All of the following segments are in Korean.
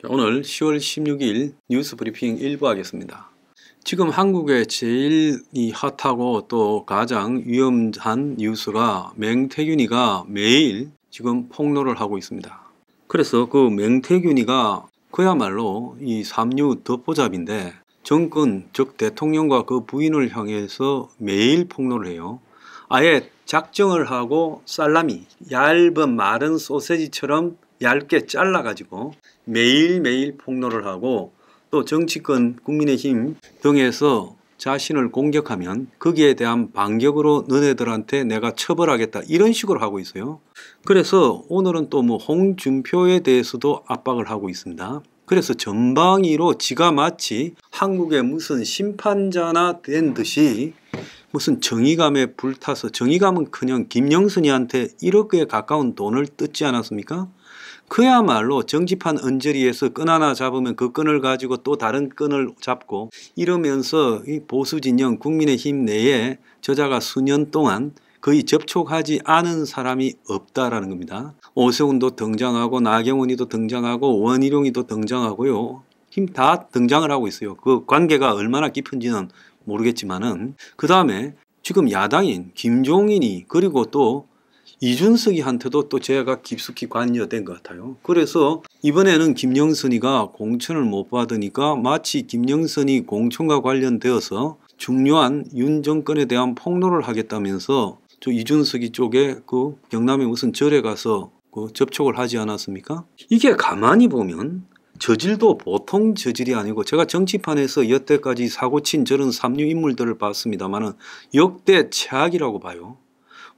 오늘 10월 16일 뉴스 브리핑 1부 하겠습니다. 지금 한국의 제일 핫하고 또 가장 위험한 뉴스가 맹태균이가 매일 지금 폭로를 하고 있습니다. 그래서 그 맹태균이가 그야말로 이 삼류 덮보잡인데 정권 즉 대통령과 그 부인을 향해서 매일 폭로를 해요. 아예 작정을 하고 살라미 얇은 마른 소세지처럼 얇게 잘라가지고 매일매일 폭로를 하고 또 정치권 국민의힘 등에서 자신을 공격하면 거기에 대한 반격으로 너네들한테 내가 처벌하겠다 이런 식으로 하고 있어요. 그래서 오늘은 또 뭐 홍준표에 대해서도 압박을 하고 있습니다. 그래서 전방위로 지가 마치 한국의 무슨 심판자나 된 듯이 무슨 정의감에 불타서 정의감은 그냥 김영순이한테 1억에 가까운 돈을 뜯지 않았습니까? 그야말로 정치판 언저리에서 끈 하나 잡으면 그 끈을 가지고 또 다른 끈을 잡고 이러면서 이 보수진영 국민의힘 내에 저자가 수년 동안 거의 접촉하지 않은 사람이 없다라는 겁니다. 오세훈도 등장하고 나경원이도 등장하고 원희룡이도 등장하고요. 힘 다 등장을 하고 있어요. 그 관계가 얼마나 깊은지는 모르겠지만은 그 다음에 지금 야당인 김종인이 그리고 또 이준석이한테도 또 제가 깊숙이 관여된 것 같아요. 그래서 이번에는 김영선이가 공천을 못 받으니까 마치 김영선이 공천과 관련되어서 중요한 윤 정권에 대한 폭로를 하겠다면서 저 이준석이 쪽에 그 경남에 무슨 절에 가서 그 접촉을 하지 않았습니까? 이게 가만히 보면 저질도 보통 저질이 아니고 제가 정치판에서 여태까지 사고친 저런 삼류 인물들을 봤습니다만은 역대 최악이라고 봐요.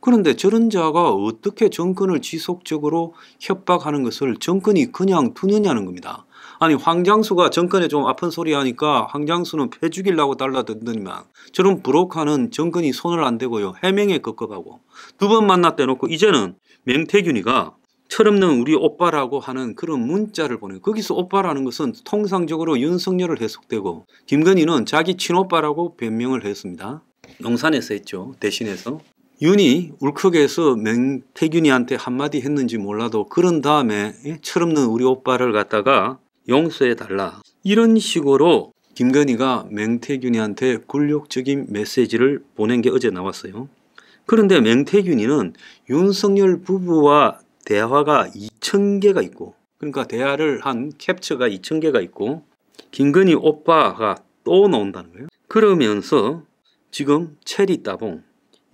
그런데 저런 자가 어떻게 정권을 지속적으로 협박하는 것을 정권이 그냥 두느냐는 겁니다. 아니 황장수가 정권에 좀 아픈 소리 하니까 황장수는 패 죽이려고 달라들더니만 저런 브로커는 정권이 손을 안 대고요. 해명에 급급하고 두 번 만났다 놓고 이제는 맹태균이가 철없는 우리 오빠라고 하는 그런 문자를 보내요. 거기서 오빠라는 것은 통상적으로 윤석열을 해석되고 김건희는 자기 친오빠라고 변명을 했습니다. 용산에서 했죠. 대신해서. 윤이 울컥해서 맹태균이한테 한마디 했는지 몰라도 그런 다음에 철없는 우리 오빠를 갖다가 용서해달라. 이런 식으로 김건희가 맹태균이한테 굴욕적인 메시지를 보낸 게 어제 나왔어요. 그런데 맹태균이는 윤석열 부부와 대화가 2,000개가 있고 그러니까 대화를 한 캡처가 2,000개가 있고 김건희 오빠가 또 나온다는 거예요. 그러면서 지금 체리 따봉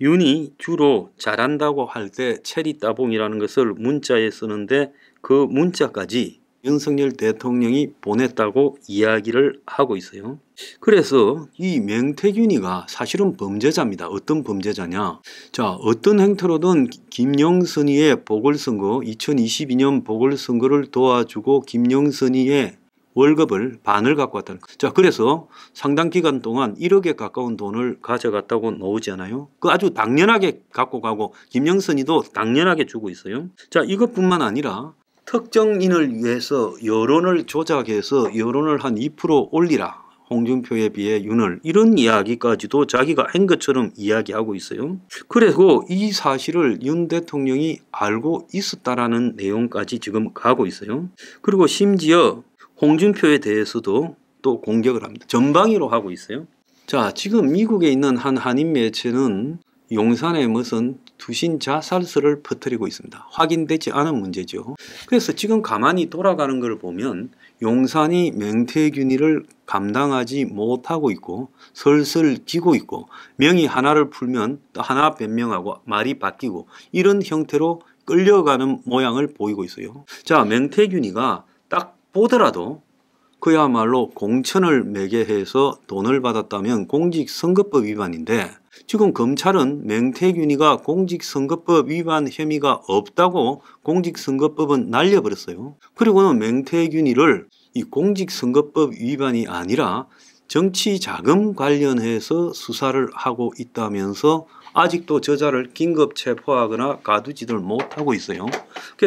윤이 주로 잘한다고 할 때 체리 따봉이라는 것을 문자에 쓰는데 그 문자까지 윤석열 대통령이 보냈다고 이야기를 하고 있어요. 그래서 이 맹태균이가 사실은 범죄자입니다. 어떤 범죄자냐? 자, 어떤 행태로든 김영선이의 보궐선거 2022년 보궐선거를 도와주고 김영선이의 월급을 반을 갖고 왔다는 거예요. 자, 그래서 상당 기간 동안 1억에 가까운 돈을 가져갔다고 나오잖아요. 그 아주 당연하게 갖고 가고 김영선이도 당연하게 주고 있어요. 자, 이것뿐만 아니라 특정인을 위해서 여론을 조작해서 여론을 한 2% 올리라. 홍준표에 비해 윤을 이런 이야기까지도 자기가 한 것처럼 이야기하고 있어요. 그리고 이 사실을 윤 대통령이 알고 있었다라는 내용까지 지금 가고 있어요. 그리고 심지어 홍준표에 대해서도 또 공격을 합니다. 전방위로 하고 있어요. 자, 지금 미국에 있는 한 한인 매체는 용산에 무슨 투신 자살설을 퍼뜨리고 있습니다. 확인되지 않은 문제죠. 그래서 지금 가만히 돌아가는 걸 보면 용산이 맹태균이를 감당하지 못하고 있고 설설 기고 있고 명의 하나를 풀면 또 하나 변명하고 말이 바뀌고 이런 형태로 끌려가는 모양을 보이고 있어요. 자, 맹태균이가 딱 보더라도 그야말로 공천을 매개해서 돈을 받았다면 공직선거법 위반인데 지금 검찰은 맹태균이가 공직선거법 위반 혐의가 없다고 공직선거법은 날려버렸어요. 그리고는 맹태균이를 이 공직선거법 위반이 아니라 정치자금 관련해서 수사를 하고 있다면서 아직도 저자를 긴급 체포하거나 가두지를 못하고 있어요.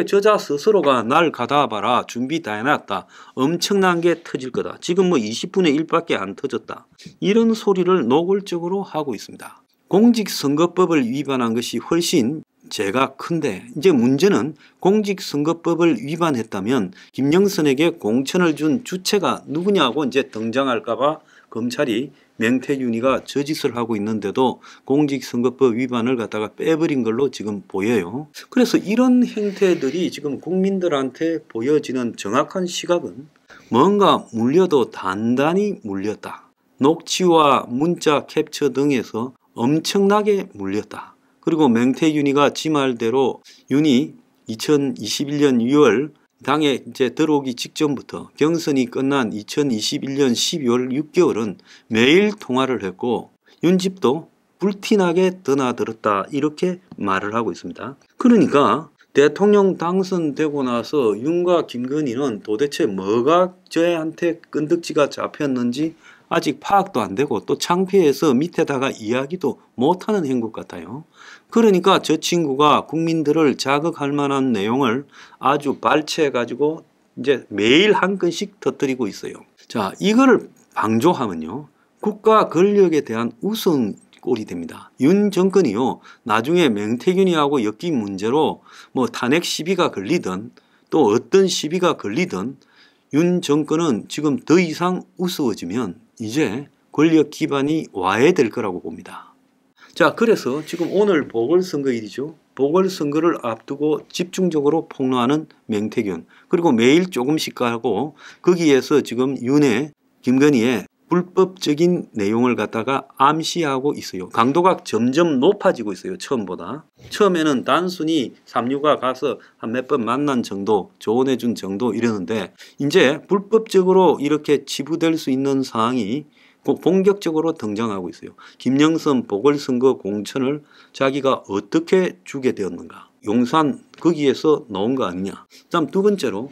저자 스스로가 날 가다봐라 준비 다 해놨다. 엄청난 게 터질 거다. 지금 뭐 20분의 1밖에 안 터졌다. 이런 소리를 노골적으로 하고 있습니다. 공직선거법을 위반한 것이 훨씬 죄가 큰데 이제 문제는 공직선거법을 위반했다면 김영선에게 공천을 준 주체가 누구냐고 이제 등장할까봐 검찰이 맹태균이가 저짓을 하고 있는데도 공직선거법 위반을 갖다가 빼버린 걸로 지금 보여요. 그래서 이런 행태들이 지금 국민들한테 보여지는 정확한 시각은 뭔가 물려도 단단히 물렸다. 녹취와 문자 캡처 등에서 엄청나게 물렸다. 그리고 맹태균이가 지 말대로 윤이 2021년 6월 당에 이제 들어오기 직전부터 경선이 끝난 2021년 12월 6개월은 매일 통화를 했고 윤 집도 불티나게 드나들었다 이렇게 말을 하고 있습니다. 그러니까 대통령 당선되고 나서 윤과 김건희는 도대체 뭐가 저한테 끈덕지가 잡혔는지 아직 파악도 안 되고 또 창피해서 밑에다가 이야기도 못하는 행국 같아요. 그러니까 저 친구가 국민들을 자극할 만한 내용을 아주 발췌해 가지고 이제 매일 한 건씩 터뜨리고 있어요. 자, 이거를 방조하면요, 국가 권력에 대한 우선 꼴이 됩니다. 윤 정권이요, 나중에 맹태균이하고 엮인 문제로 뭐 탄핵 시비가 걸리든 또 어떤 시비가 걸리든 윤 정권은 지금 더 이상 우스워지면 이제 권력 기반이 와해될 거라고 봅니다. 자, 그래서 지금 오늘 보궐선거일이죠. 보궐선거를 앞두고 집중적으로 폭로하는 맹태균, 그리고 매일 조금씩 하고 거기에서 지금 윤의 김건희의 불법적인 내용을 갖다가 암시하고 있어요. 강도가 점점 높아지고 있어요. 처음보다. 처음에는 단순히 삼류가 가서 한 몇 번 만난 정도, 조언해 준 정도 이러는데 이제 불법적으로 이렇게 치부될 수 있는 상황이 본격적으로 등장하고 있어요. 김영선 보궐선거 공천을 자기가 어떻게 주게 되었는가. 용산 거기에서 나온 거 아니냐. 그다음 두 번째로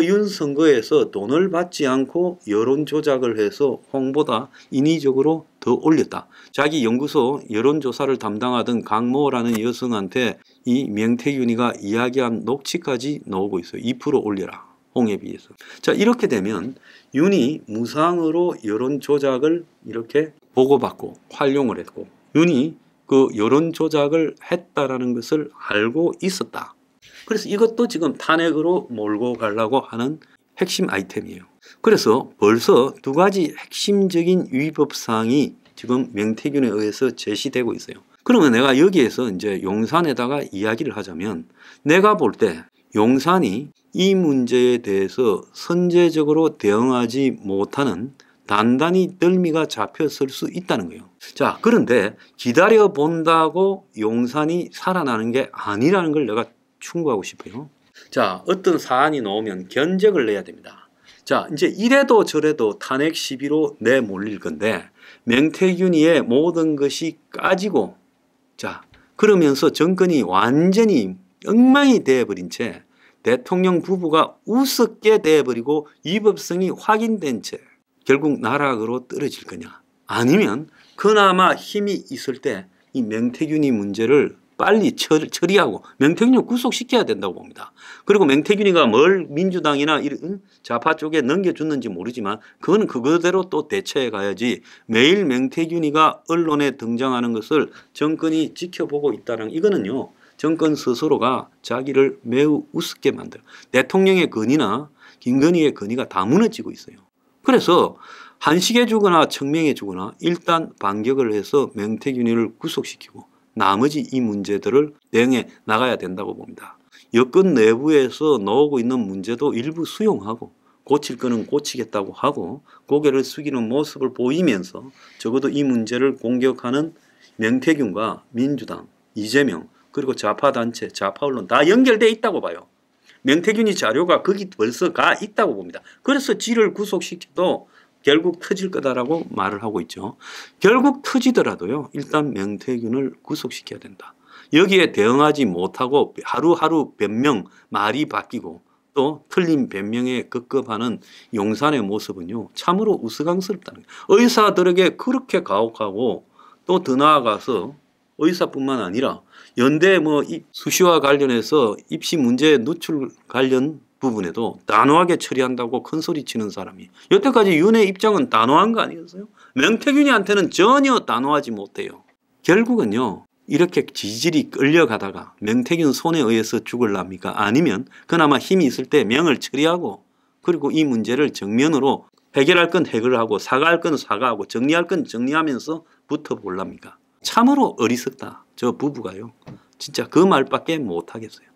윤 선거에서 돈을 받지 않고 여론 조작을 해서 홍보다 인위적으로 더 올렸다. 자기 연구소 여론조사를 담당하던 강모라는 여성한테 이 맹태균이가 이야기한 녹취까지 나오고 있어요. 2% 올려라. 홍에 비해서. 자, 이렇게 되면 윤이 무상으로 여론 조작을 이렇게 보고받고 활용을 했고 윤이 그 여론 조작을 했다라는 것을 알고 있었다. 그래서 이것도 지금 탄핵으로 몰고 가려고 하는 핵심 아이템이에요. 그래서 벌써 두 가지 핵심적인 위법사항이 지금 맹태균에 의해서 제시되고 있어요. 그러면 내가 여기에서 이제 용산에다가 이야기를 하자면 내가 볼 때 용산이 이 문제에 대해서 선제적으로 대응하지 못하는 단단히 덜미가 잡혔을 수 있다는 거예요. 자, 그런데 기다려 본다고 용산이 살아나는 게 아니라는 걸 내가 충고하고 싶어요. 자, 어떤 사안이 나오면 견적을 내야 됩니다. 자, 이제 이래도 저래도 탄핵 시비로 내몰릴 건데 맹태균이의 모든 것이 까지고 자, 그러면서 정권이 완전히 엉망이 되어버린 채 대통령 부부가 우습게 되어버리고 위법성이 확인된 채 결국 나락으로 떨어질 거냐. 아니면 그나마 힘이 있을 때 이 맹태균이 문제를 빨리 처리하고 맹태균을 구속시켜야 된다고 봅니다. 그리고 맹태균이가 뭘 민주당이나 좌파 쪽에 넘겨줬는지 모르지만 그건 그거대로 또 대처해 가야지 매일 맹태균이가 언론에 등장하는 것을 정권이 지켜보고 있다는 이거는요. 정권 스스로가 자기를 매우 우습게 만들어. 대통령의 건의나 김건희의 건의가 다 무너지고 있어요. 그래서 한식해 주거나 청명해 주거나 일단 반격을 해서 맹태균이를 구속시키고 나머지 이 문제들을 대응해 나가야 된다고 봅니다. 여권 내부에서 나오고 있는 문제도 일부 수용하고 고칠 거는 고치겠다고 하고 고개를 숙이는 모습을 보이면서 적어도 이 문제를 공격하는 맹태균과 민주당, 이재명 그리고 좌파단체, 좌파언론 다 연결되어 있다고 봐요. 맹태균이 자료가 거기 벌써 가 있다고 봅니다. 그래서 지를 구속시켜도 결국 터질 거다라고 말을 하고 있죠. 결국 터지더라도요. 일단 맹태균을 구속시켜야 된다. 여기에 대응하지 못하고 하루하루 변명, 말이 바뀌고 또 틀린 변명에 급급하는 용산의 모습은요. 참으로 우스꽝스럽다는 거예요. 의사들에게 그렇게 가혹하고 또 더 나아가서 의사뿐만 아니라 연대 수시와 관련해서 입시 문제 누출 관련 부분에도 단호하게 처리한다고 큰소리치는 사람이 여태까지 윤의 입장은 단호한 거 아니겠어요? 맹태균이한테는 전혀 단호하지 못해요. 결국은요. 이렇게 지질이 끌려가다가 명태균 손에 의해서 죽을랍니까? 아니면 그나마 힘이 있을 때 명을 처리하고 그리고 이 문제를 정면으로 해결할 건 해결하고 사과할 건 사과하고 정리할 건 정리하면서 붙어볼랍니까? 참으로 어리석다. 저 부부가요. 진짜 그 말밖에 못하겠어요.